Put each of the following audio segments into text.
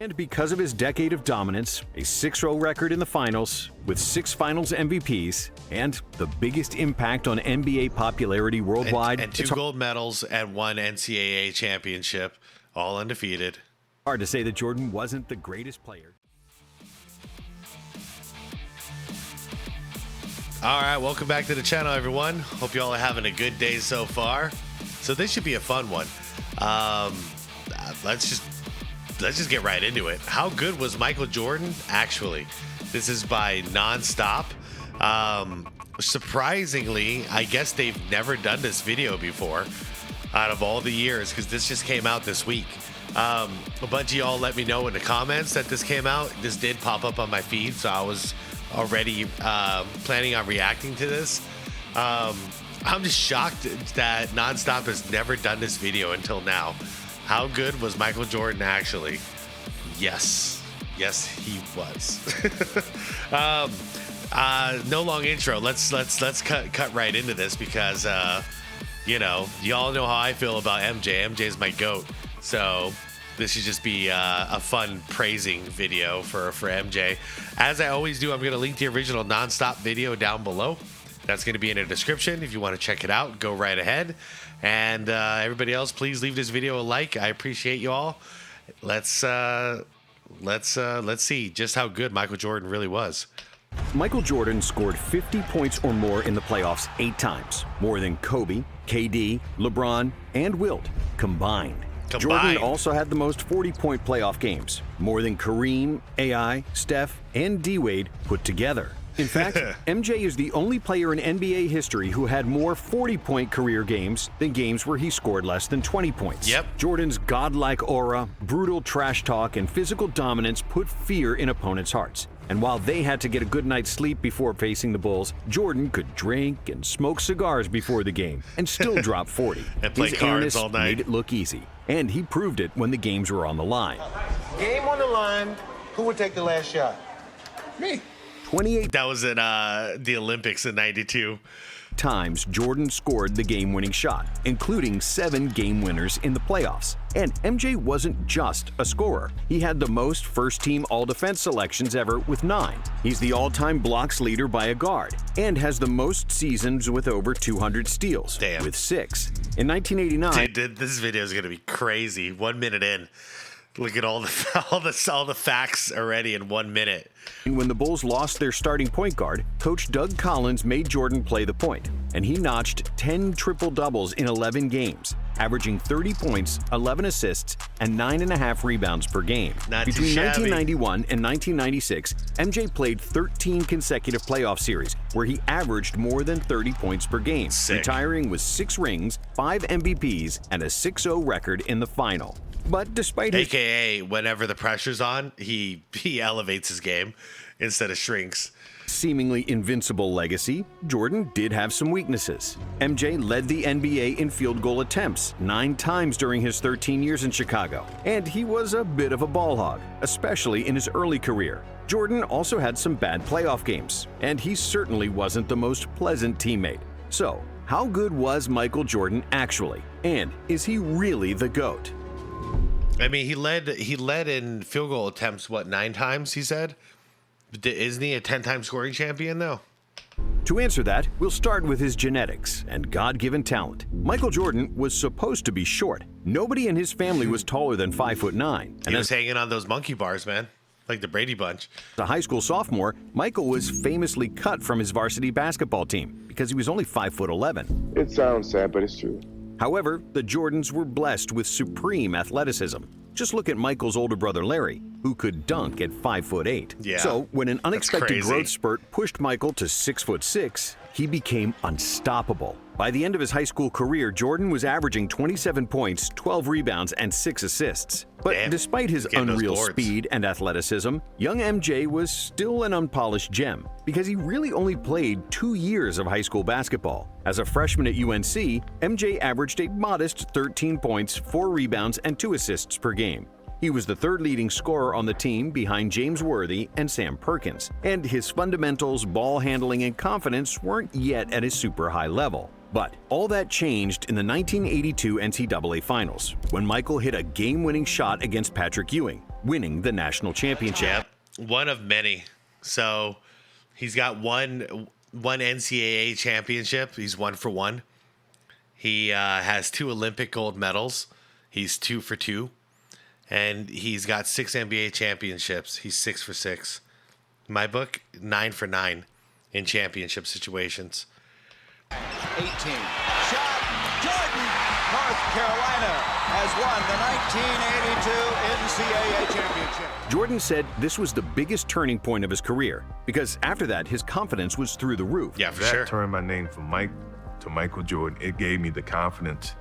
And because of his decade of dominance, a 6-0 record in the finals, with 6 finals MVPs, and the biggest impact on NBA popularity worldwide, and 2 gold medals and 1 NCAA championship, all undefeated. Hard to say that Jordan wasn't the greatest player. All right, welcome back to the channel, everyone. Hope you all are having a good day so far. So this should be a fun one. Let's just get right into it. How good was Michael Jordan? Actually, this is by Nonstop. Surprisingly, I guess they've never done this video before out of all the years, because this just came out this week. A bunch of y'all let me know in the comments that this came out. This did pop up on my feed, so I was already planning on reacting to this. I'm just shocked that Nonstop has never done this video until now. How good was Michael Jordan actually? Yes, he was. No long intro. Let's cut right into this, because y'all know how I feel about MJ. MJ's my GOAT. So this should just be a fun praising video for MJ. As I always do, I'm going to link the original Nonstop video down below. That's going to be in the description. If you want to check it out, go right ahead. And everybody else, please leave this video a like. I appreciate you all. Let's see just how good Michael Jordan really was. Michael Jordan scored 50 points or more in the playoffs 8 times, more than Kobe, KD, LeBron, and Wilt combined. Jordan also had the most 40-point playoff games, more than Kareem, AI, Steph, and D-Wade put together. In fact, MJ is the only player in NBA history who had more 40-point career games than games where he scored less than 20 points. Yep. Jordan's godlike aura, brutal trash talk, and physical dominance put fear in opponents' hearts. And while they had to get a good night's sleep before facing the Bulls, Jordan could drink and smoke cigars before the game and still drop 40. And play cards all night. Made it look easy, and he proved it when the games were on the line. Game on the line. Who would take the last shot? Me. 28 That was in the Olympics in '92. times Jordan scored the game-winning shot, including 7 game winners in the playoffs. And MJ wasn't just a scorer. He had the most first-team all-defense selections ever with 9. He's the all-time blocks leader by a guard and has the most seasons with over 200 steals, with 6. In 1989, Dude, this video is gonna be crazy. 1 minute in. Look at all the facts already in 1 minute. when the Bulls lost their starting point guard, Coach Doug Collins made Jordan play the point, and he notched 10 triple-doubles in 11 games, averaging 30 points, 11 assists, and 9.5 rebounds per game. Between 1991 and 1996, MJ played 13 consecutive playoff series, where he averaged more than 30 points per game, retiring with 6 rings, 5 MVPs, and a 6-0 record in the final. But despite his AKA, whenever the pressure's on, he elevates his game instead of shrinks. seemingly invincible legacy, Jordan did have some weaknesses. MJ led the NBA in field goal attempts 9 times during his 13 years in Chicago, and he was a bit of a ball hog, especially in his early career. Jordan also had some bad playoff games, and he certainly wasn't the most pleasant teammate. So, how good was Michael Jordan actually? And is he really the GOAT? I mean, he led in field goal attempts, what, 9 times, he said? Isn't he a 10-time scoring champion, though? To answer that, we'll start with his genetics and God-given talent. Michael Jordan was supposed to be short. Nobody in his family was taller than 5'9". He was hanging on those monkey bars, man, like the Brady Bunch. As a high school sophomore, Michael was famously cut from his varsity basketball team because he was only 5'11". It sounds sad, but it's true. However, the Jordans were blessed with supreme athleticism. Just look at Michael's older brother Larry, who could dunk at 5'8". Yeah, so when an unexpected crazy. growth spurt pushed Michael to 6'6", he became unstoppable. By the end of his high school career, Jordan was averaging 27 points, 12 rebounds, and 6 assists. But despite his unreal speed and athleticism, young MJ was still an unpolished gem because he really only played 2 years of high school basketball. As a freshman at UNC, MJ averaged a modest 13 points, 4 rebounds, and 2 assists per game. He was the 3rd leading scorer on the team behind James Worthy and Sam Perkins, and his fundamentals, ball handling, and confidence weren't yet at a super high level. But all that changed in the 1982 NCAA Finals, when Michael hit a game-winning shot against Patrick Ewing. winning the national championship. Yep, one of many. So he's got one NCAA championship. He's 1 for 1. He has 2 Olympic gold medals. He's 2 for 2. And he's got 6 NBA championships. He's 6 for 6. My book, 9 for 9 in championship situations. 18. Shot. Jordan. North Carolina has won the 1982 NCAA championship. Jordan said this was the biggest turning point of his career because after that, his confidence was through the roof. Yeah, for that sure. turned my name from Mike to Michael Jordan. It gave me the confidence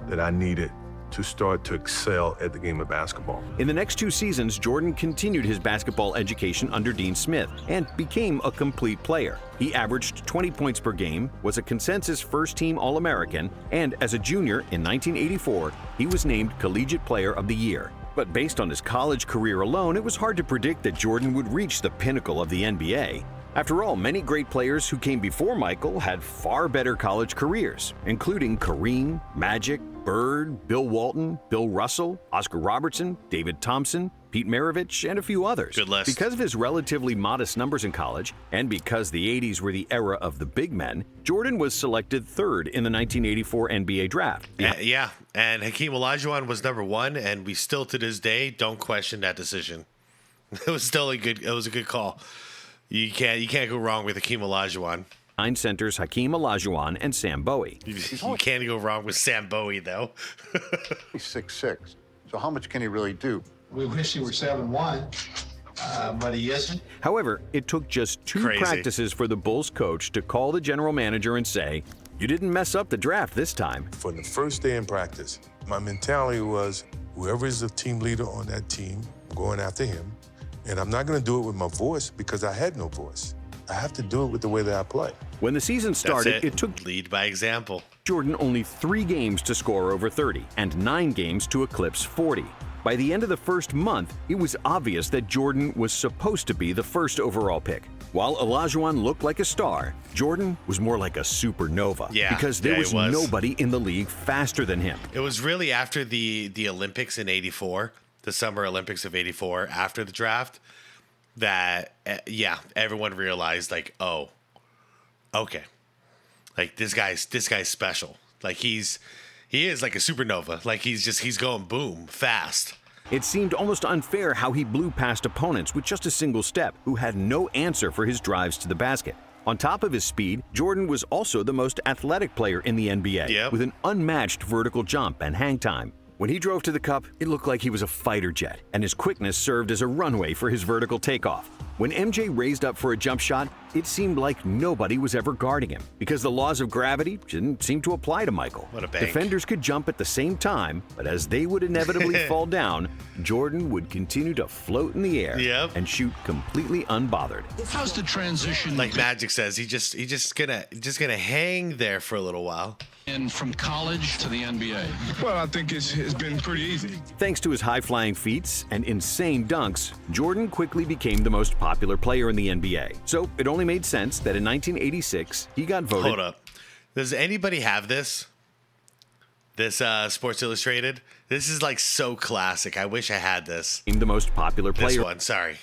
that I needed to start to excel at the game of basketball. In the next 2 seasons, Jordan continued his basketball education under Dean Smith and became a complete player. He averaged 20 points per game, was a consensus first-team All-American, and as a junior in 1984, he was named Collegiate Player of the Year. But based on his college career alone, it was hard to predict that Jordan would reach the pinnacle of the NBA. After all, many great players who came before Michael had far better college careers, including Kareem, Magic, Bird, Bill Walton, Bill Russell, Oscar Robertson, David Thompson, Pete Maravich, and a few others. Good list. Because of his relatively modest numbers in college, and because the 80s were the era of the big men, Jordan was selected 3rd in the 1984 NBA draft. Yeah, and Hakeem Olajuwon was number 1, and we still to this day don't question that decision. It was a good call. You can't go wrong with Hakeem Olajuwon. 9 centers Hakeem Olajuwon and Sam Bowie. You can't go wrong with Sam Bowie, though. He's 6'6". So how much can he really do? We wish he were 7'1", but he isn't. However, it took just 2 Crazy. practices for the Bulls coach to call the general manager and say, "You didn't mess up the draft this time." For the first day in practice, my mentality was whoever is the team leader on that team, I'm going after him. And I'm not going to do it with my voice because I had no voice. I have to do it with the way that I play. When the season started, That's it took lead by example. Jordan only 3 games to score over 30 and 9 games to eclipse 40. By the end of the first month, it was obvious that Jordan was supposed to be the first overall pick. While Olajuwon looked like a star, Jordan was more like a supernova because there was nobody in the league faster than him. It was really after the Olympics in '84, the Summer Olympics of '84, after the draft, that everyone realized like, oh, okay, like this guy's special. Like he is like a supernova. Like he's going boom fast. It seemed almost unfair how he blew past opponents with just a single step, who had no answer for his drives to the basket. On top of his speed, Jordan was also the most athletic player in the NBA, with an unmatched vertical jump and hang time. When he drove to the cup, it looked like he was a fighter jet, and his quickness served as a runway for his vertical takeoff. When MJ raised up for a jump shot, it seemed like nobody was ever guarding him because the laws of gravity didn't seem to apply to Michael. What a bank. Defenders could jump at the same time, but as they would inevitably fall down, Jordan would continue to float in the air and shoot completely unbothered. How's the transition? Like Magic says, he's just gonna hang there for a little while. And from college to the NBA. Well, I think it's been pretty easy. Thanks to his high-flying feats and insane dunks, Jordan quickly became the most popular player in the NBA. So it only made sense that in 1986, he got voted. Hold up. Does anybody have this? This Sports Illustrated? This is like so classic. I wish I had this. The most popular player. This one, sorry.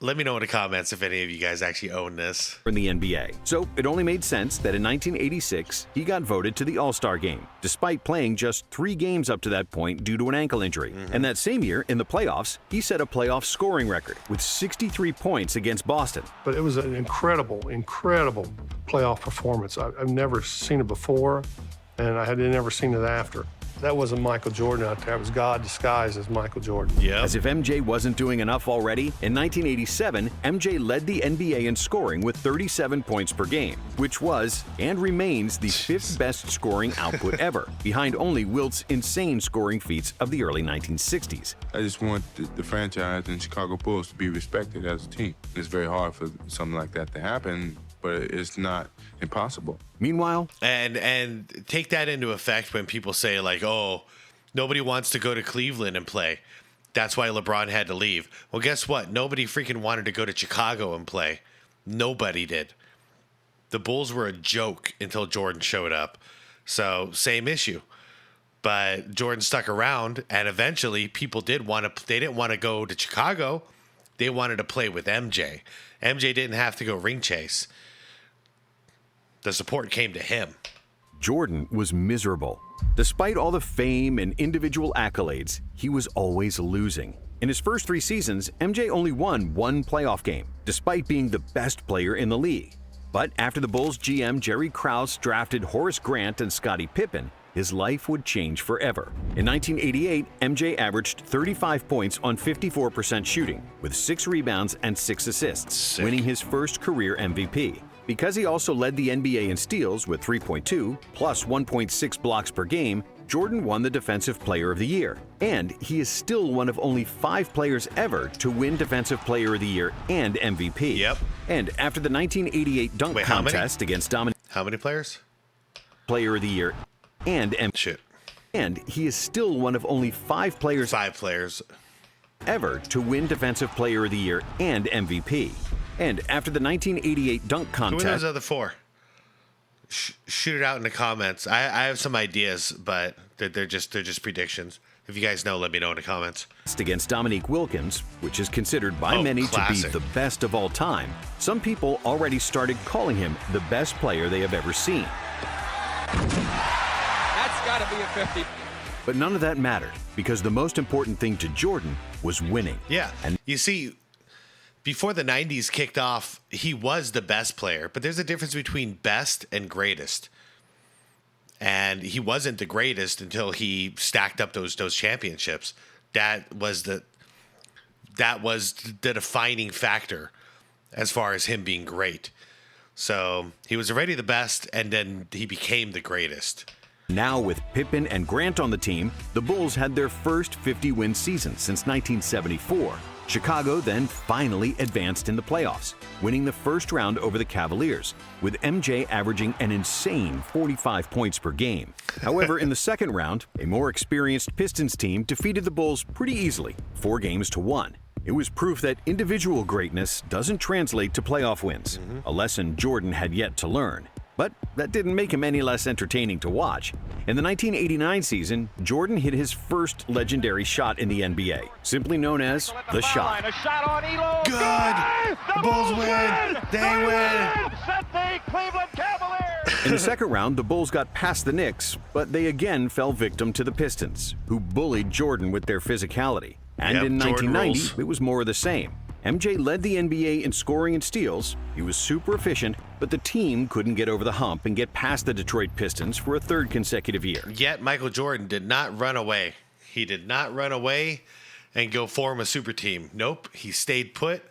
Let me know in the comments if any of you guys actually own this. In the NBA. So it only made sense that in 1986, he got voted to the All-Star game, despite playing just 3 games up to that point due to an ankle injury. And that same year, in the playoffs, he set a playoff scoring record with 63 points against Boston. But it was an incredible playoff performance. I've never seen it before, and I had never seen it after. That wasn't Michael Jordan out there. It was God disguised as Michael Jordan. As if MJ wasn't doing enough already, in 1987, MJ led the NBA in scoring with 37 points per game, which was and remains the 5th best scoring output ever, behind only Wilt's insane scoring feats of the early 1960s. I just want the franchise and Chicago Bulls to be respected as a team. It's very hard for something like that to happen, but it's not impossible. Meanwhile, and take that into effect when people say like, oh, nobody wants to go to Cleveland and play. That's why LeBron had to leave. Well, guess what? Nobody freaking wanted to go to Chicago and play. Nobody did. The Bulls were a joke until Jordan showed up. So same issue. But Jordan stuck around, and eventually people they didn't want to go to Chicago. They wanted to play with MJ. MJ didn't have to go ring chase. The support came to him. Jordan was miserable. Despite all the fame and individual accolades, he was always losing. In his first 3 seasons, MJ only won 1 playoff game, despite being the best player in the league. But after the Bulls GM Jerry Krause drafted Horace Grant and Scottie Pippen, his life would change forever. In 1988, MJ averaged 35 points on 54% shooting, with 6 rebounds and 6 assists, winning his first career MVP. Because he also led the NBA in steals with 3.2 plus 1.6 blocks per game, Jordan won the Defensive Player of the Year. And he is still one of only 5 players ever to win Defensive Player of the Year and MVP. Yep. And after the 1988 dunk contest against Dominic... How many players? Player of the Year and Shit. And he is still one of only 5 players... 5 players. ...ever to win Defensive Player of the Year and MVP. And after the 1988 dunk contest... Who are those other 4? Shoot it out in the comments. I have some ideas, but they're just predictions. If you guys know, let me know in the comments. Against Dominique Wilkins, which is considered by many classic. to be the best of all time, some people already started calling him the best player they have ever seen. That's got to be a 50. But none of that mattered, because the most important thing to Jordan was winning. Yeah. And you see, before the 90s kicked off, he was the best player, but there's a difference between best and greatest. And he wasn't the greatest until he stacked up those championships. That was the defining factor as far as him being great. So he was already the best, and then he became the greatest. Now with Pippen and Grant on the team, the Bulls had their first 50-win season since 1974. Chicago then finally advanced in the playoffs, winning the first round over the Cavaliers, with MJ averaging an insane 45 points per game. However, in the second round, a more experienced Pistons team defeated the Bulls pretty easily, 4-1. It was proof that individual greatness doesn't translate to playoff wins, a lesson Jordan had yet to learn. But that didn't make him any less entertaining to watch. In the 1989 season, Jordan hit his first legendary shot in the NBA, simply known as the shot. A shot on Elo. Good. The Bulls win. They win. Set the Cleveland Cavaliers. In the second round, the Bulls got past the Knicks, but they again fell victim to the Pistons, who bullied Jordan with their physicality. And in 1990, it was more of the same. MJ led the NBA in scoring and steals. He was super efficient, but the team couldn't get over the hump and get past the Detroit Pistons for a 3rd consecutive year. Yet Michael Jordan did not run away. He did not run away and go form a super team. Nope, he stayed put.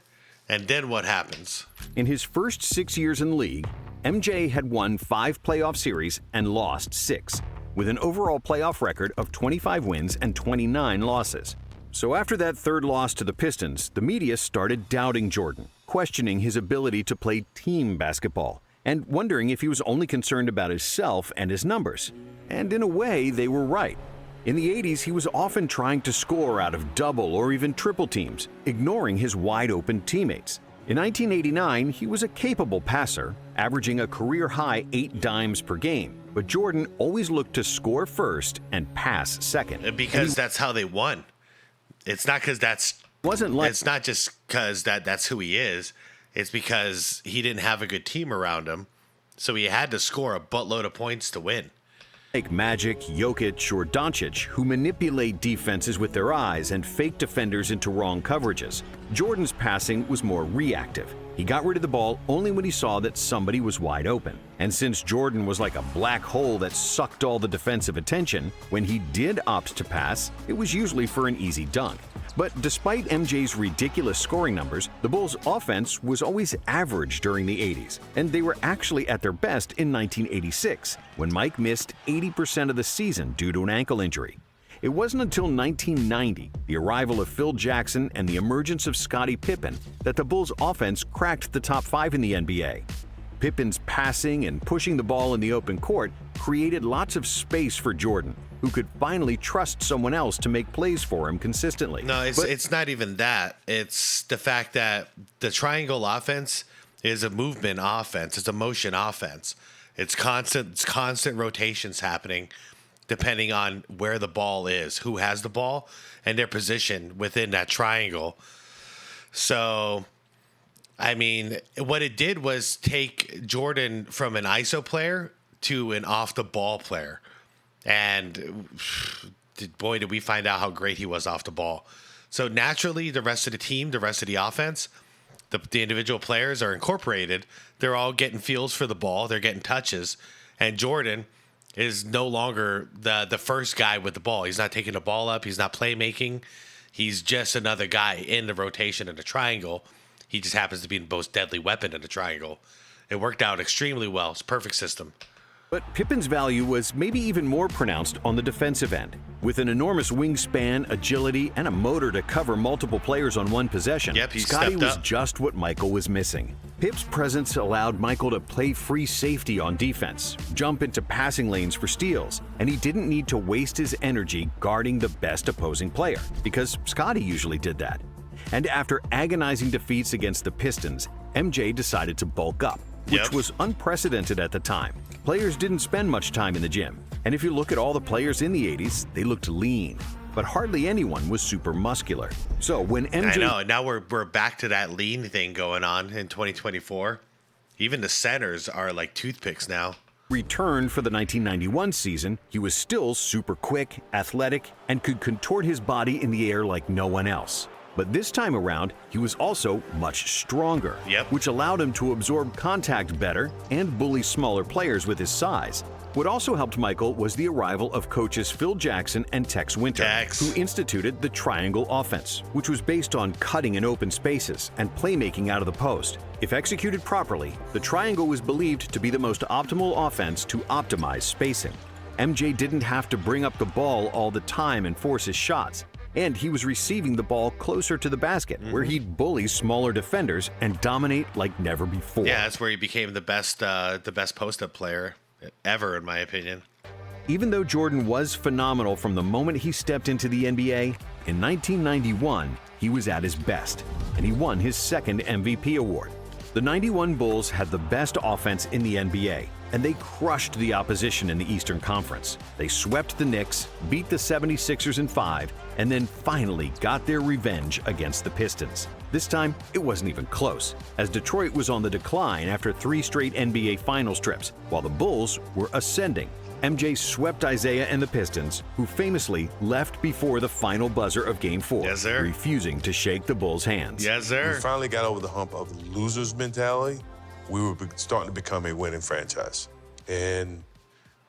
And then what happens? In his first 6 years in the league, MJ had won 5 playoff series and lost 6, with an overall playoff record of 25 wins and 29 losses. So after that 3rd loss to the Pistons, the media started doubting Jordan, questioning his ability to play team basketball, and wondering if he was only concerned about himself and his numbers. And in a way, they were right. In the 80s, he was often trying to score out of double or even triple teams, ignoring his wide-open teammates. In 1989, he was a capable passer, averaging a career-high 8 dimes per game. But Jordan always looked to score first and pass second. Because that's how they won. It's not because it's not just because that's who he is. It's because he didn't have a good team around him, so he had to score a buttload of points to win. Like Magic, Jokic, or Doncic, who manipulate defenses with their eyes and fake defenders into wrong coverages. Jordan's passing was more reactive. He got rid of the ball only when he saw that somebody was wide open. And since Jordan was like a black hole that sucked all the defensive attention, when he did opt to pass, it was usually for an easy dunk. But despite MJ's ridiculous scoring numbers, the Bulls' offense was always average during the 80s, and they were actually at their best in 1986, when Mike missed 80% of the season due to an ankle injury. It wasn't until 1990, the arrival of Phil Jackson and the emergence of Scottie Pippen, that the Bulls' offense cracked the top 5 in the NBA. Pippen's passing and pushing the ball in the open court created lots of space for Jordan, who could finally trust someone else to make plays for him consistently. No, it's not even that. It's the fact that the triangle offense is a movement offense. It's a motion offense. It's constant rotations happening. depending on where the ball is, who has the ball, and their position within that triangle. So, I mean, what it did was take Jordan from an ISO player to an off-the-ball player. And boy, did we find out how great he was off the ball. So naturally, the rest of the team, the rest of the offense, the individual players are incorporated. They're all getting feels for the ball. They're getting touches. And Jordan is no longer the first guy with the ball. He's not taking the ball up. He's not playmaking. He's just another guy in the rotation in the triangle. He just happens to be the most deadly weapon in the triangle. It worked out extremely well. It's a perfect system. But Pippen's value was maybe even more pronounced on the defensive end. With an enormous wingspan, agility, and a motor to cover multiple players on one possession, Scottie was just what Michael was missing. Pip's presence allowed Michael to play free safety on defense, jump into passing lanes for steals, and he didn't need to waste his energy guarding the best opposing player, because Scottie usually did that. And after agonizing defeats against the Pistons, MJ decided to bulk up, which was unprecedented at the time. Players didn't spend much time in the gym, and if you look at all the players in the 80s, they looked lean, but hardly anyone was super muscular. So when MJ... I know, now we're back to that lean thing going on in 2024. Even the centers are like toothpicks now. Returned for the 1991 season, he was still super quick, athletic, and could contort his body in the air like no one else. But this time around, he was also much stronger, which allowed him to absorb contact better and bully smaller players with his size. What also helped Michael was the arrival of coaches Phil Jackson and Tex Winter, who instituted the triangle offense, which was based on cutting in open spaces and playmaking out of the post. If executed properly, the triangle was believed to be the most optimal offense to optimize spacing. MJ didn't have to bring up the ball all the time and force his shots. And he was receiving the ball closer to the basket, where he'd bully smaller defenders and dominate like never before. Yeah, that's where he became the best post-up player ever, in my opinion. Even though Jordan was phenomenal from the moment he stepped into the NBA, in 1991, he was at his best, and he won his second MVP award. The 91 Bulls had the best offense in the NBA, and they crushed the opposition in the Eastern Conference. They swept the Knicks, beat the 76ers in 5, and then finally got their revenge against the Pistons. This time, it wasn't even close, as Detroit was on the decline after 3 straight NBA Finals trips, while the Bulls were ascending. MJ swept Isaiah and the Pistons, who famously left before the final buzzer of Game 4, refusing to shake the Bulls' hands. Yes, sir. We finally got over the hump of losers mentality. We were starting to become a winning franchise. And,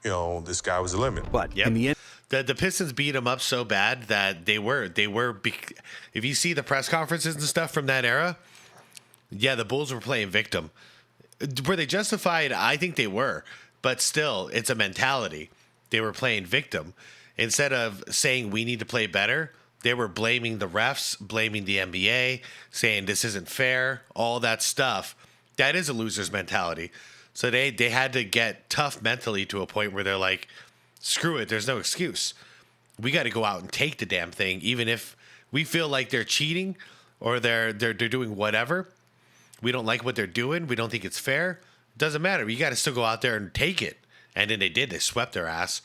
you know, this guy was a limit. But in the end, the Pistons beat them up so bad that they were, if you see the press conferences and stuff from that era, the Bulls were playing victim. Were they justified? I think they were. But still, it's a mentality. They were playing victim. Instead of saying we need to play better, they were blaming the refs, blaming the NBA, saying this isn't fair, all that stuff. That is a loser's mentality. So they had to get tough mentally to a point where they're like, screw it, there's no excuse. We got to go out and take the damn thing, even if we feel like they're cheating or they're doing whatever. We don't like what they're doing. We don't think it's fair. Doesn't matter. You got to still go out there and take it. And then they did. They swept their ass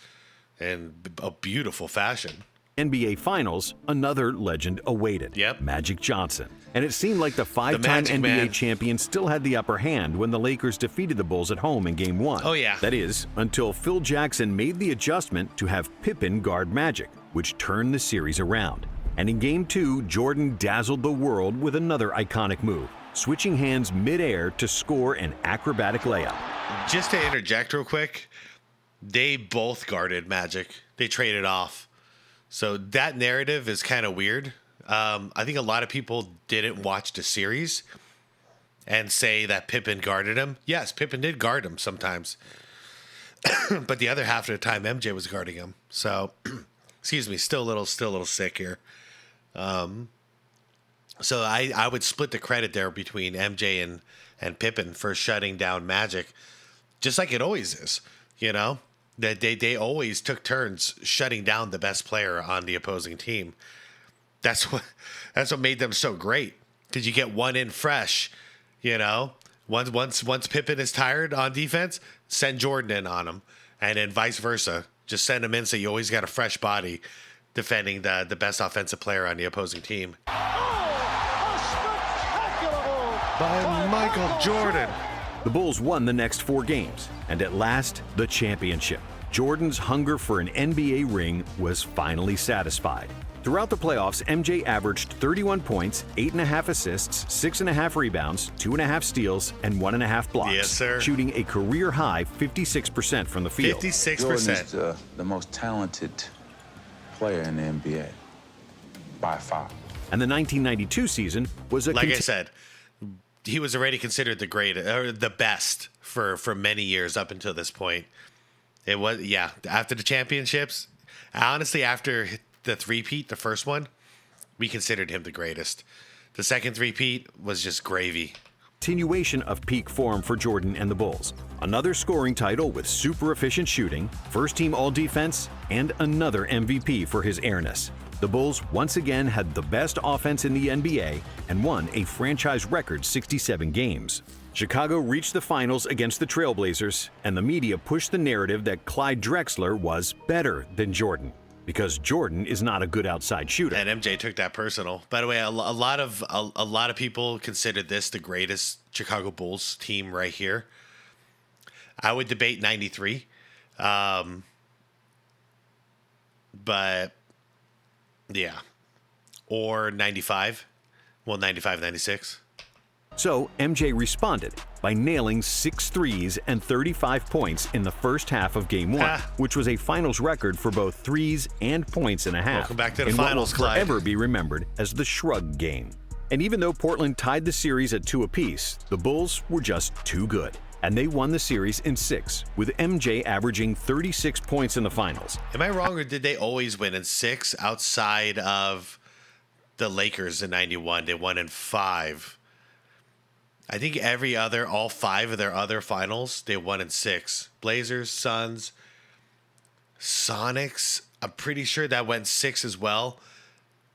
in a beautiful fashion. NBA Finals, another legend awaited. Magic Johnson. And it seemed like the 5-time NBA champion still had the upper hand when the Lakers defeated the Bulls at home in Game 1. Oh, yeah. That is, until Phil Jackson made the adjustment to have Pippen guard Magic, which turned the series around. And in Game 2, Jordan dazzled the world with another iconic move, switching hands midair to score an acrobatic layup. Just to interject real quick, they both guarded Magic. They traded off. So that narrative is kind of weird. I think a lot of people didn't watch the series and say that Pippen guarded him. Yes, Pippen did guard him sometimes. But the other half of the time, MJ was guarding him. So, excuse me, still a little sick here. So I would split the credit there between MJ and Pippen for shutting down Magic, just like it always is, you know? That they always took turns shutting down the best player on the opposing team. That's what made them so great, because you get one in fresh, you know? Once Pippen is tired on defense, send Jordan in on him, and then vice versa. Just send him in so you always got a fresh body defending the best offensive player on the opposing team. By Michael Jordan. The Bulls won the next 4 games, and at last, the championship. Jordan's hunger for an NBA ring was finally satisfied. Throughout the playoffs, MJ averaged 31 points, 8.5 assists, 6.5 rebounds, 2.5 steals, and 1.5 blocks. Yes, sir. Shooting a career-high 56% from the field. 56%. Jordan is the most talented player in the NBA, by far. And the 1992 season was a like I said, he was already considered the greatest or the best for many years up until this point. It was, after the championships, honestly, after the three-peat, the first one, we considered him the greatest. The second three-peat was just gravy. Continuation of peak form for Jordan and the Bulls. Another scoring title with super efficient shooting, first-team all-defense, and another MVP for his airness. The Bulls once again had the best offense in the NBA and won a franchise record 67 games. Chicago reached the finals against the Trailblazers, and the media pushed the narrative that Clyde Drexler was better than Jordan, because Jordan is not a good outside shooter. And MJ took that personal. By the way, a lot of people considered this the greatest Chicago Bulls team right here. I would debate 93. But yeah. Or 95. Well, 95, 96. So MJ responded by nailing 6 threes and 35 points in the first half of Game 1, which was a finals record for both threes and points and a half. Welcome back to the in finals, what will Clyde. forever be remembered as the Shrug Game. And even though Portland tied the series at 2 apiece, the Bulls were just too good, and they won the series in 6, with MJ averaging 36 points in the finals. Am I wrong, or did they always win in 6 outside of the Lakers in 91? They won in 5. I think all 5 of their other finals, they won in 6. Blazers, Suns, Sonics, I'm pretty sure that went 6 as well.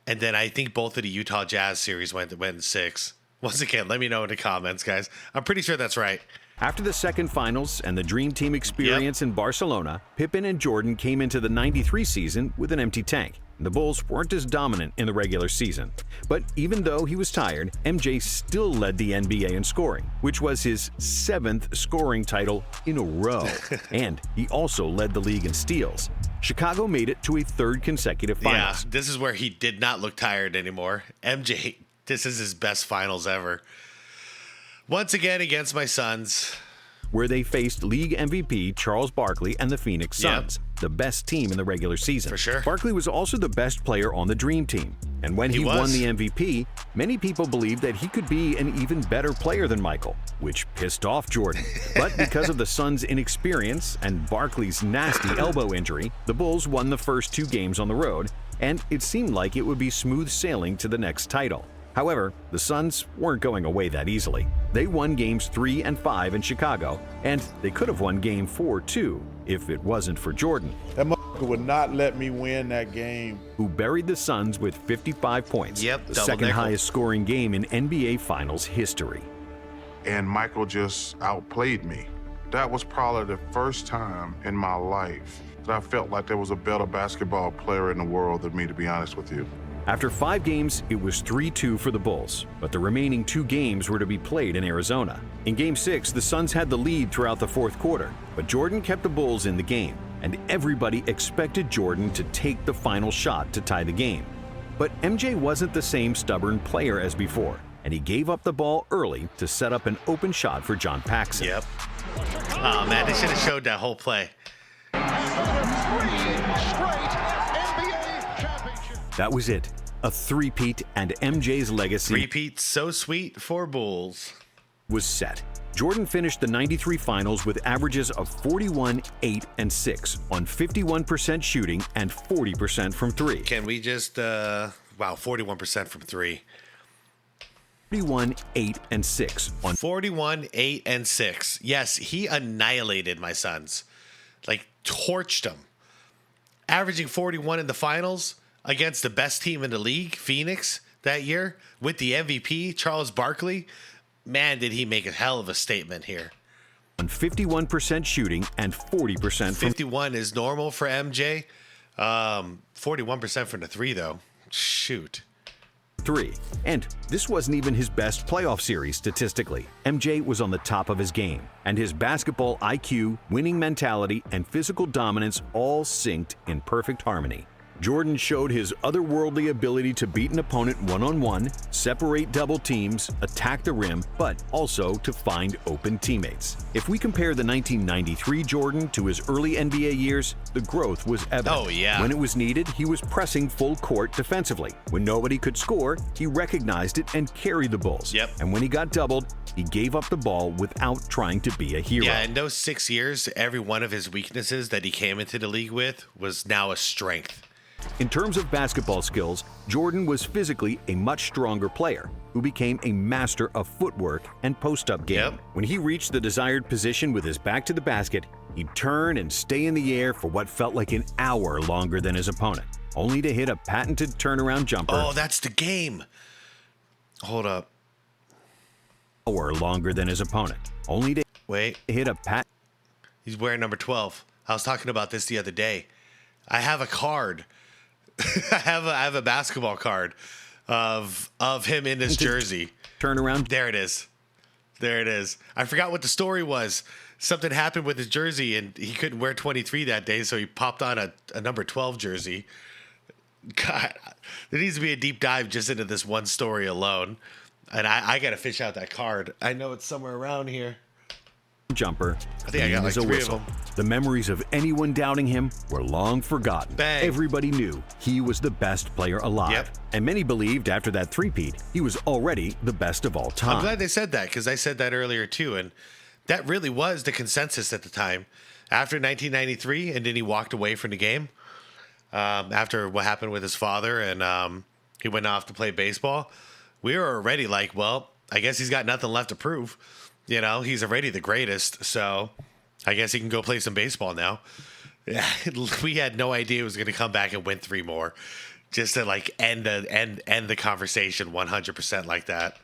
And then I think both of the Utah Jazz series went in 6. Once again, let me know in the comments, guys. I'm pretty sure that's right. After the second finals and the Dream Team experience in Barcelona, Pippen and Jordan came into the 93 season with an empty tank. The Bulls weren't as dominant in the regular season. But even though he was tired, MJ still led the NBA in scoring, which was his 7th scoring title in a row. And he also led the league in steals. Chicago made it to a 3rd consecutive finals. Yeah, this is where he did not look tired anymore. MJ, this is his best finals ever. Once again against my Suns, where they faced league MVP Charles Barkley and the Phoenix Suns, the best team in the regular season. For sure. Barkley was also the best player on the Dream Team. And when he won the MVP, many people believed that he could be an even better player than Michael, which pissed off Jordan. But because of the Suns' inexperience and Barkley's nasty elbow injury, the Bulls won the first 2 games on the road, and it seemed like it would be smooth sailing to the next title. However, the Suns weren't going away that easily. They won games 3 and 5 in Chicago, and they could have won game 4 too, if it wasn't for Jordan. That motherfucker would not let me win that game. Who buried the Suns with 55 points, the second highest scoring game in NBA Finals history. And Michael just outplayed me. That was probably the first time in my life that I felt like there was a better basketball player in the world than me, to be honest with you. After 5 games, it was 3-2 for the Bulls, but the remaining 2 games were to be played in Arizona. In Game 6, the Suns had the lead throughout the 4th quarter, but Jordan kept the Bulls in the game, and everybody expected Jordan to take the final shot to tie the game. But MJ wasn't the same stubborn player as before, and he gave up the ball early to set up an open shot for John Paxson. Yep. Oh, man, they should have showed that whole play. That was it. A 3-peat, and MJ's legacy 3-peat so sweet for Bulls was set. Jordan finished the 93 finals with averages of 41, 8, and 6 on 51% shooting and 40% from 3. Can we just, 41% from 3. 41, 8, and 6 on 41, 8, and 6. Yes, he annihilated my Suns. Like, torched them. Averaging 41 in the finals against the best team in the league, Phoenix, that year, with the MVP, Charles Barkley. Man, did he make a hell of a statement here. on 51% shooting and 40% from 51 is normal for MJ. 41% from the three, though. Shoot. 3. And this wasn't even his best playoff series statistically. MJ was on the top of his game, and his basketball IQ, winning mentality, and physical dominance all synced in perfect harmony. Jordan showed his otherworldly ability to beat an opponent one-on-one, separate double teams, attack the rim, but also to find open teammates. If we compare the 1993 Jordan to his early NBA years, the growth was evident. Oh, yeah. When it was needed, he was pressing full court defensively. When nobody could score, he recognized it and carried the Bulls. Yep. And when he got doubled, he gave up the ball without trying to be a hero. Yeah, in those 6 years, every one of his weaknesses that he came into the league with was now a strength. In terms of basketball skills, Jordan was physically a much stronger player who became a master of footwork and post-up game. Yep. When he reached the desired position with his back to the basket, he'd turn and stay in the air for what felt like an hour longer than his opponent, only to hit a patented turnaround jumper. Oh, that's the game. Hold up. Hour longer than his opponent, only to hit a He's wearing number 12. I was talking about this the other day. I have a card. I have a basketball card of him in this jersey. Turnaround. There it is. There it is. I forgot what the story was. Something happened with his jersey, and he couldn't wear 23 that day, so he popped on a number 12 jersey. God, there needs to be a deep dive just into this one story alone. And I got to fish out that card. I know it's somewhere around here. Jumper. I think I got like 3 of them. The memories of anyone doubting him were long forgotten. Bang. Everybody knew he was the best player alive. Yep. And many believed after that three-peat, he was already the best of all time. I'm glad they said that because I said that earlier too. And that really was the consensus at the time. After 1993, and then he walked away from the game after what happened with his father and he went off to play baseball. We were already like, well, I guess he's got nothing left to prove. You know, he's already the greatest, so I guess he can go play some baseball now. Yeah, we had no idea he was going to come back and win 3 more, just to like end the conversation 100% like that.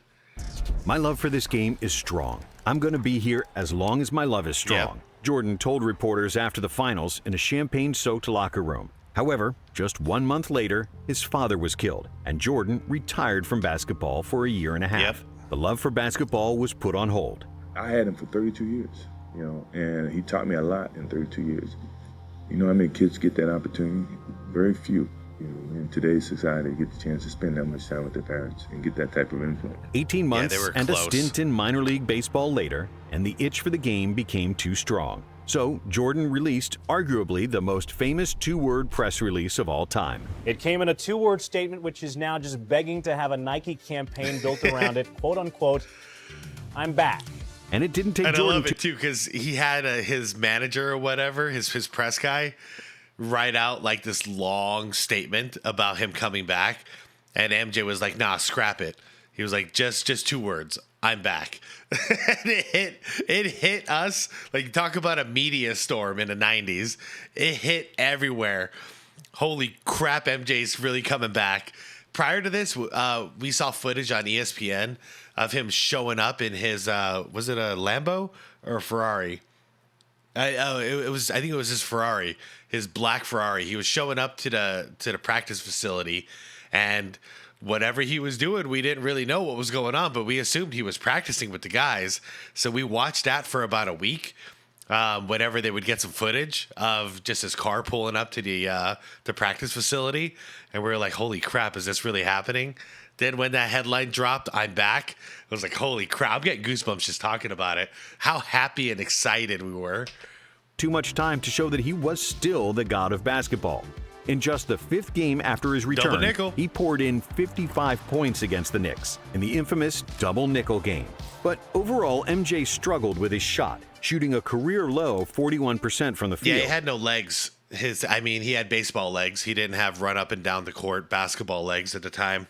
My love for this game is strong. I'm going to be here as long as my love is strong. Yep. Jordan told reporters after the finals in a champagne-soaked locker room. However, just 1 month later, his father was killed, and Jordan retired from basketball for a year and a half. Yep. The love for basketball was put on hold. I had him for 32 years, you know, and he taught me a lot in 32 years. You know how many kids get that opportunity? Very few. You know, in today's society, get the chance to spend that much time with their parents and get that type of influence. 18 months they were and close. a stint in minor league baseball later, and the itch for the game became too strong. So Jordan released arguably the most famous 2-word press release of all time. It came in a 2-word statement, which is now just begging to have a Nike campaign built around it. Quote unquote, "I'm back." And it didn't take And Jordan I love it too because he had his manager or whatever, his press guy, write out like this long statement about him coming back, and MJ was like, "Nah, scrap it." He was like, "Just 2 words, I'm back." And it hit us like talk about a media storm in the 90s. It hit everywhere. Holy crap, MJ's really coming back. Prior to this, we saw footage on ESPN of him showing up in his was it a Lambo or a Ferrari? It was. I think it was his Ferrari, his black Ferrari. He was showing up to the practice facility, and whatever he was doing, we didn't really know what was going on, but we assumed he was practicing with the guys. So we watched that for about a week. Whenever they would get some footage of just his car pulling up to the practice facility, and we were like, "Holy crap, is this really happening?" Then when that headline dropped, "I'm back," I was like, "Holy crap!" I'm getting goosebumps just talking about it. How happy and excited we were. too much time to show that he was still the god of basketball. In just the 5th game after his return, he poured in 55 points against the Knicks in the infamous double nickel game. But overall, MJ struggled with his shot, shooting a career-low 41% from the field. Yeah, he had no legs. He had baseball legs. He didn't have run up and down the court basketball legs at the time.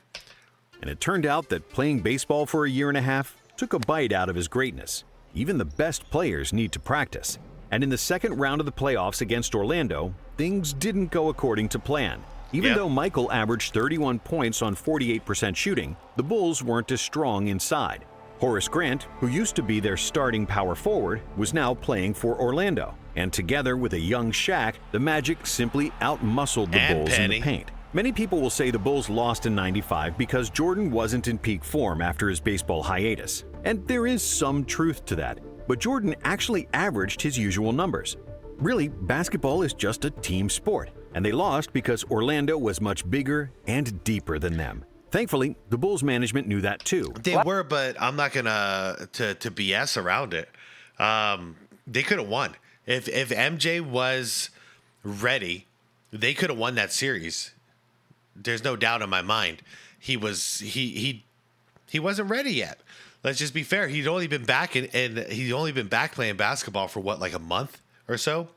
And it turned out that playing baseball for a year and a half took a bite out of his greatness. Even the best players need to practice. And in the second round of the playoffs against Orlando, things didn't go according to plan. Even though Michael averaged 31 points on 48% shooting, the Bulls weren't as strong inside. Horace Grant, who used to be their starting power forward, was now playing for Orlando. And together with a young Shaq, the Magic simply outmuscled the Bulls in the paint. Many people will say the Bulls lost in '95 because Jordan wasn't in peak form after his baseball hiatus. And there is some truth to that. But Jordan actually averaged his usual numbers. Really, basketball is just a team sport. And they lost because Orlando was much bigger and deeper than them. Thankfully, the Bulls management knew that too. They were, but I'm not gonna to BS around it. They could have won. If MJ was ready, they could have won that series. There's no doubt in my mind. He wasn't ready yet. Let's just be fair. He'd only been back and he'd only been back playing basketball for what, like a month or so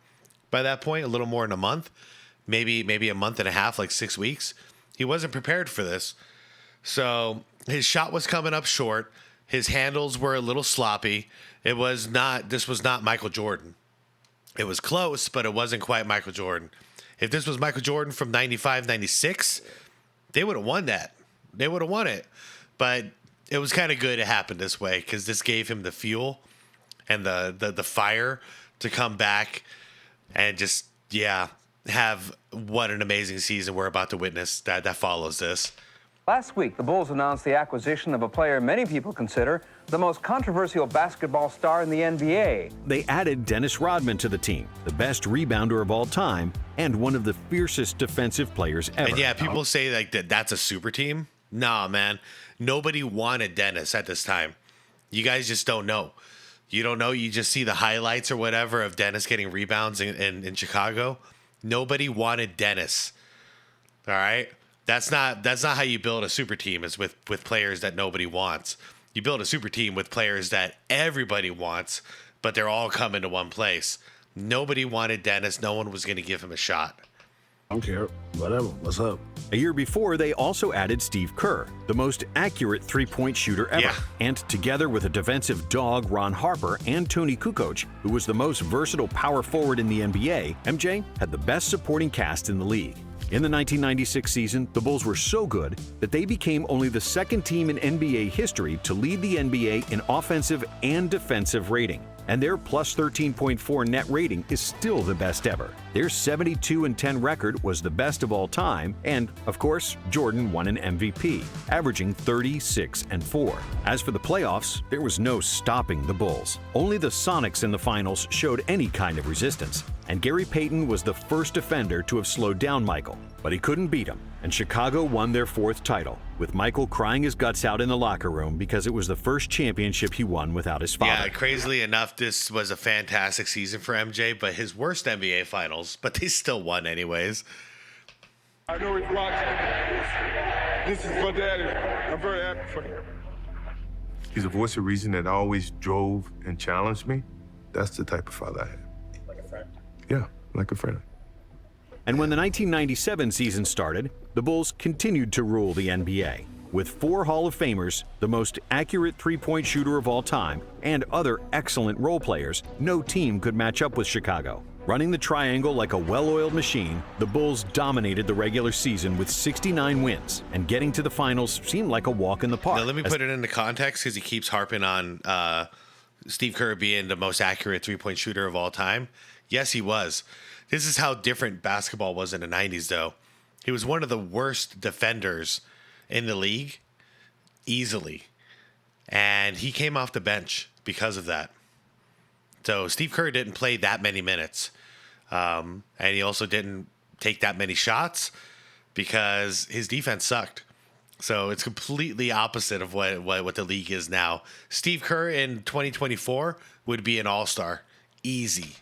by that point, a little more than a month, maybe a month and a half, like 6 weeks. He wasn't prepared for this. So his shot was coming up short. His handles were a little sloppy. This was not Michael Jordan. It was close, but it wasn't quite Michael Jordan. If this was Michael Jordan from 95, 96, they would have won that. They would have won it. But it was kind of good it happened this way because this gave him the fuel and the fire to come back and just, have what an amazing season we're about to witness that follows this. Last week, the Bulls announced the acquisition of a player many people consider the most controversial basketball star in the NBA. They added Dennis Rodman to the team, the best rebounder of all time, and one of the fiercest defensive players ever. And people say like that's a super team. Nah, man. Nobody wanted Dennis at this time. You guys just don't know. You don't know. You just see the highlights or whatever of Dennis getting rebounds in Chicago. Nobody wanted Dennis. All right? That's not how you build a super team, is with players that nobody wants. You build a super team with players that everybody wants, but they're all coming to one place. Nobody wanted Dennis. No one was going to give him a shot. I don't care. Whatever. What's up? A year before, they also added Steve Kerr, the most accurate three-point shooter ever. And together with a defensive dog, Ron Harper, and Tony Kukoc, who was the most versatile power forward in the NBA, MJ had the best supporting cast in the league. In the 1996 season, the Bulls were so good that they became only the second team in NBA history to lead the NBA in offensive and defensive rating. And their plus 13.4 net rating is still the best ever. Their 72-10 record was the best of all time, and, of course, Jordan won an MVP, averaging 36-4. As for the playoffs, there was no stopping the Bulls. Only the Sonics in the finals showed any kind of resistance, and Gary Payton was the first defender to have slowed down Michael. But he couldn't beat him, and Chicago won their fourth title, with Michael crying his guts out in the locker room because it was the first championship he won without his father. Yeah, crazily enough, this was a fantastic season for MJ, but his worst NBA finals, but they still won anyways. I know he's watching. This is for Daddy. I'm very happy for him. He's a voice of reason that always drove and challenged me. That's the type of father I had. Like a friend? Yeah, like a friend. And when the 1997 season started, the Bulls continued to rule the NBA. With 4 Hall of Famers, the most accurate three-point shooter of all time, and other excellent role players, no team could match up with Chicago. Running the triangle like a well-oiled machine, the Bulls dominated the regular season with 69 wins, and getting to the finals seemed like a walk in the park. Now, let me put it into context because he keeps harping on Steve Kerr being the most accurate three-point shooter of all time. Yes, he was. This is how different basketball was in the 90s, though. He was one of the worst defenders in the league, easily. And he came off the bench because of that. So Steve Kerr didn't play that many minutes. And he also didn't take that many shots because his defense sucked. So it's completely opposite of what the league is now. Steve Kerr in 2024 would be an all-star. Easy.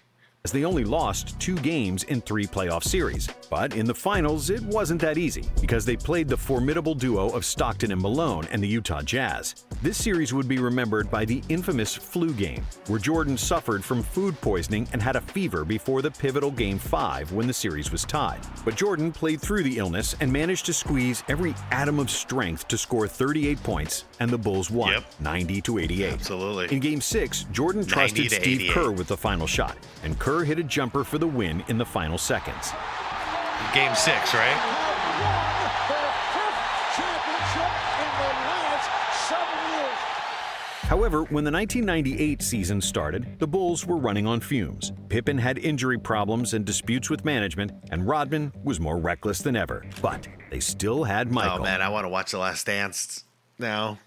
As they only lost 2 games in 3 playoff series. But in the finals, it wasn't that easy because they played the formidable duo of Stockton and Malone and the Utah Jazz. This series would be remembered by the infamous flu game, where Jordan suffered from food poisoning and had a fever before the pivotal Game 5 when the series was tied. But Jordan played through the illness and managed to squeeze every atom of strength to score 38 points, and the Bulls won, 90-88. Absolutely. In Game 6, Jordan trusted Steve Kerr with the final shot, and Kerr hit a jumper for the win in the final seconds. Game 6, right? However, when the 1998 season started, the Bulls were running on fumes. Pippen had injury problems and disputes with management, and Rodman was more reckless than ever. But they still had Michael. Oh man, I want to watch The Last Dance now.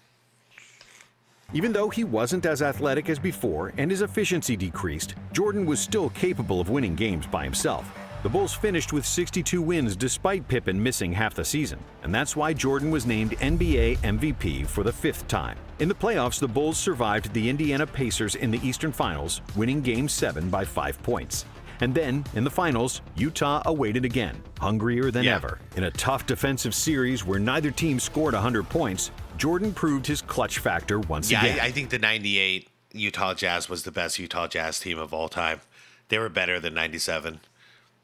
Even though he wasn't as athletic as before and his efficiency decreased, Jordan was still capable of winning games by himself. The Bulls finished with 62 wins despite Pippen missing half the season, and that's why Jordan was named NBA MVP for the 5th time. In the playoffs, the Bulls survived the Indiana Pacers in the Eastern Finals, winning Game 7 by 5 points. And then, in the finals, Utah awaited again, hungrier than ever. In a tough defensive series where neither team scored 100 points, Jordan proved his clutch factor once again. Yeah, I think the 98 Utah Jazz was the best Utah Jazz team of all time. They were better than 97.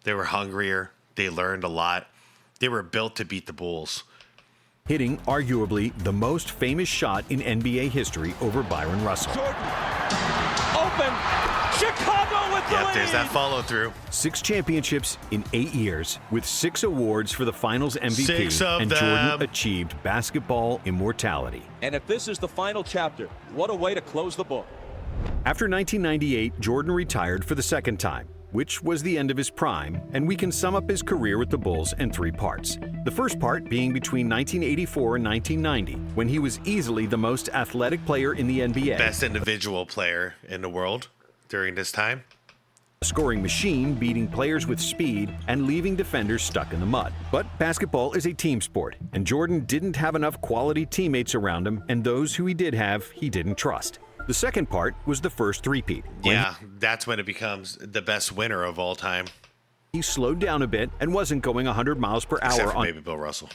They were hungrier. They learned a lot. They were built to beat the Bulls. Hitting arguably the most famous shot in NBA history over Byron Russell. Jordan, open, Chicago with the lead. There's that follow through. 6 championships in 8 years, with 6 awards for the Finals MVP, 6 of and them. Jordan achieved basketball immortality. And if this is the final chapter, what a way to close the book. After 1998, Jordan retired for the 2nd time, which was the end of his prime, and we can sum up his career with the Bulls in 3 parts. The first part being between 1984 and 1990, when he was easily the most athletic player in the NBA. Best individual player in the world during this time. A scoring machine, beating players with speed and leaving defenders stuck in the mud. But basketball is a team sport, and Jordan didn't have enough quality teammates around him, and those who he did have, he didn't trust. The second part was the first three-peat. Yeah, that's when it becomes the best winner of all time. He slowed down a bit and wasn't going 100 miles per Except hour for on maybe Bill Russell.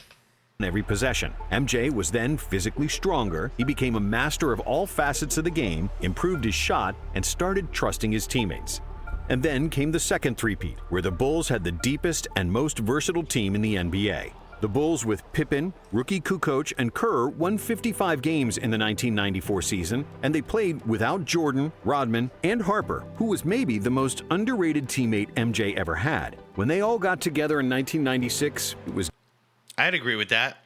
Every possession. MJ was then physically stronger. He became a master of all facets of the game, improved his shot, and started trusting his teammates. And then came the second three-peat, where the Bulls had the deepest and most versatile team in the NBA. The Bulls with Pippen, rookie Kukoc, and Kerr won 55 games in the 1994 season, and they played without Jordan, Rodman, and Harper, who was maybe the most underrated teammate MJ ever had. When they all got together in 1996, it was... I'd agree with that.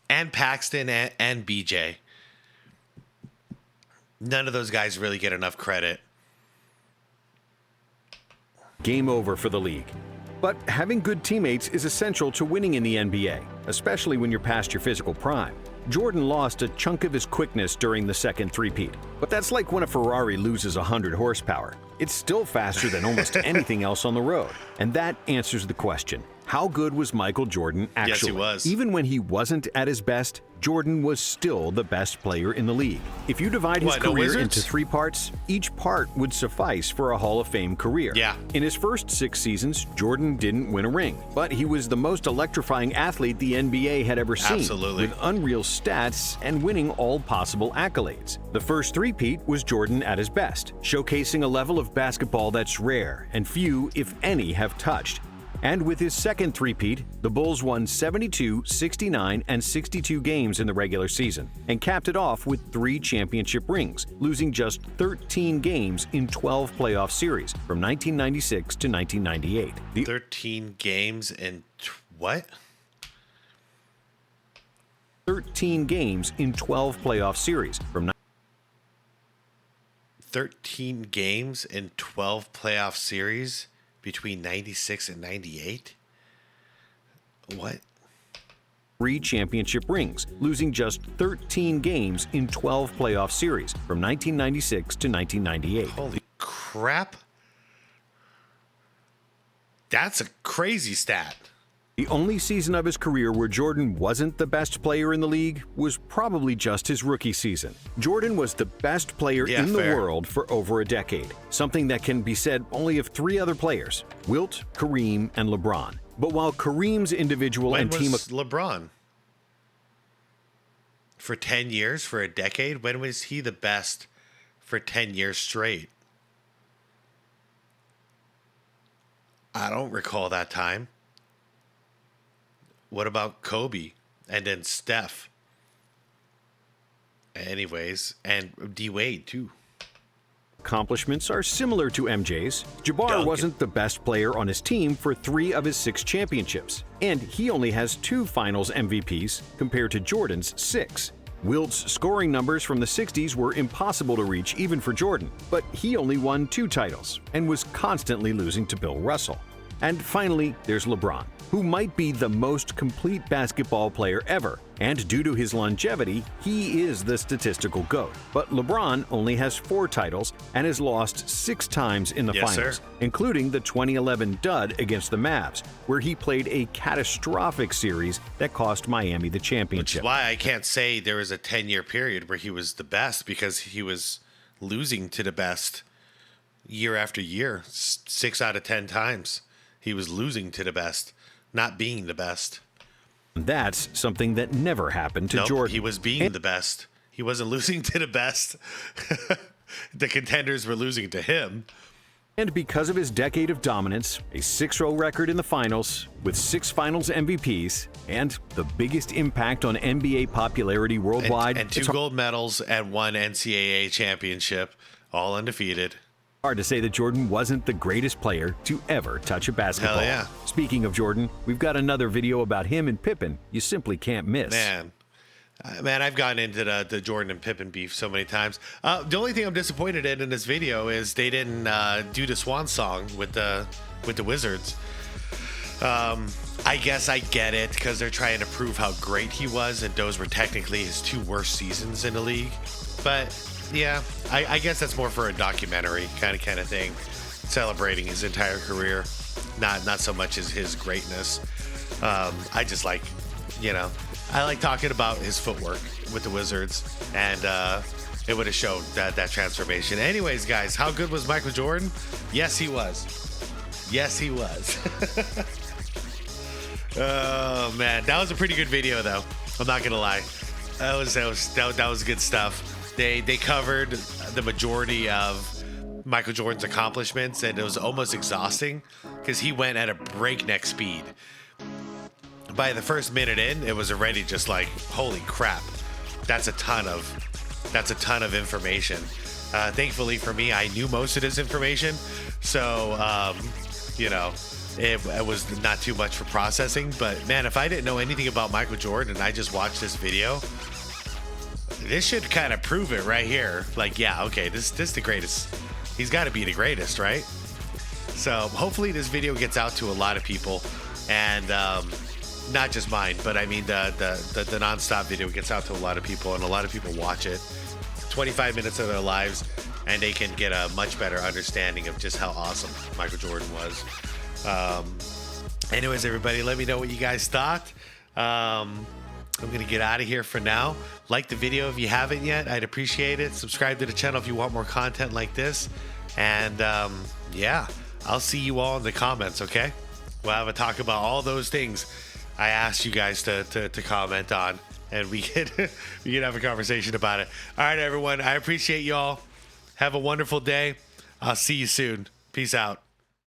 And Paxton and BJ. None of those guys really get enough credit. game over for the league. But having good teammates is essential to winning in the NBA, especially when you're past your physical prime. Jordan lost a chunk of his quickness during the second three-peat, but that's like when a Ferrari loses 100 horsepower. It's still faster than almost anything else on the road. And that answers the question, how good was Michael Jordan actually? Yes, he was. Even when he wasn't at his best, Jordan was still the best player in the league. If you divide his career into 3 parts, each part would suffice for a Hall of Fame career. Yeah. In his first 6 seasons, Jordan didn't win a ring, but he was the most electrifying athlete the NBA had ever seen. Absolutely. With unreal stats and winning all possible accolades. The first three-peat was Jordan at his best, showcasing a level of basketball that's rare and few, if any, have touched. And with his second three-peat, the Bulls won 72, 69, and 62 games in the regular season, and capped it off with 3 championship rings, losing just 13 games in 12 playoff series from 1996 to 1998. 13 games in what? 13 games in 12 playoff series from 13 games in 12 playoff series between 96 and 98? What? 3 championship rings, losing just 13 games in 12 playoff series from 1996 to 1998. Holy crap. That's a crazy stat. The only season of his career where Jordan wasn't the best player in the league was probably just his rookie season. Jordan was the best player in the world for over a decade, something that can be said only of 3 other players, Wilt, Kareem, and LeBron. But while Kareem's individual When and team... was LeBron? For 10 years? For a decade? When was he the best for 10 years straight? I don't recall that time. What about Kobe and then Steph? Anyways, and D-Wade too. Accomplishments are similar to MJ's. Jabbar wasn't the best player on his team for 3 of his 6 championships, and he only has 2 Finals MVPs compared to Jordan's 6. Wilt's scoring numbers from the 60s were impossible to reach even for Jordan, but he only won 2 titles and was constantly losing to Bill Russell. And finally, there's LeBron, who might be the most complete basketball player ever, and due to his longevity, he is the statistical GOAT. But LeBron only has 4 titles and has lost 6 times in the finals, including the 2011 dud against the Mavs, where he played a catastrophic series that cost Miami the championship. Which is why I can't say there was a 10-year period where he was the best, because he was losing to the best year after year, 6 out of 10 times. He was losing to the best, not being the best. That's something that never happened to Jordan. He was being the best. He wasn't losing to the best. The contenders were losing to him. And because of his decade of dominance, a 6-0 record in the finals, with 6 finals MVPs, and the biggest impact on NBA popularity worldwide, and 2 gold medals and 1 NCAA championship, all undefeated. Hard to say that Jordan wasn't the greatest player to ever touch a basketball. Hell yeah. Speaking of Jordan, we've got another video about him and Pippen you simply can't miss. Man, I've gotten into the Jordan and Pippen beef so many times. The only thing I'm disappointed in this video is they didn't do the Swan song with the Wizards. I guess I get it, because they're trying to prove how great he was, and those were technically his 2 worst seasons in the league. But yeah, I guess that's more for a documentary kind of thing, celebrating his entire career, not so much as his greatness. I just like, I like talking about his footwork with the Wizards, and it would have showed that transformation. Anyways, guys, how good was Michael Jordan? Yes, he was. Yes, he was. Oh man, that was a pretty good video, though. I'm not gonna lie. That was good stuff. They covered the majority of Michael Jordan's accomplishments, and it was almost exhausting because he went at a breakneck speed. By the first minute in, it was already just like, holy crap, that's a ton of information. Thankfully for me, I knew most of this information, so it was not too much for processing. But man, if I didn't know anything about Michael Jordan and I just watched this video, this should kind of prove it right here. Like, yeah, okay, this is the greatest. He's got to be the greatest, right? So hopefully this video gets out to a lot of people, and not just mine, but I mean the nonstop video gets out to a lot of people, and a lot of people watch it. 25 minutes of their lives, and they can get a much better understanding of just how awesome Michael Jordan was. Anyways, everybody, let me know what you guys thought. I'm going to get out of here for now. Like the video if you haven't yet. I'd appreciate it. Subscribe to the channel if you want more content like this. And yeah, I'll see you all in the comments, okay? We'll have a talk about all those things I asked you guys to comment on, and we can have a conversation about it. All right, everyone. I appreciate y'all. Have a wonderful day. I'll see you soon. Peace out.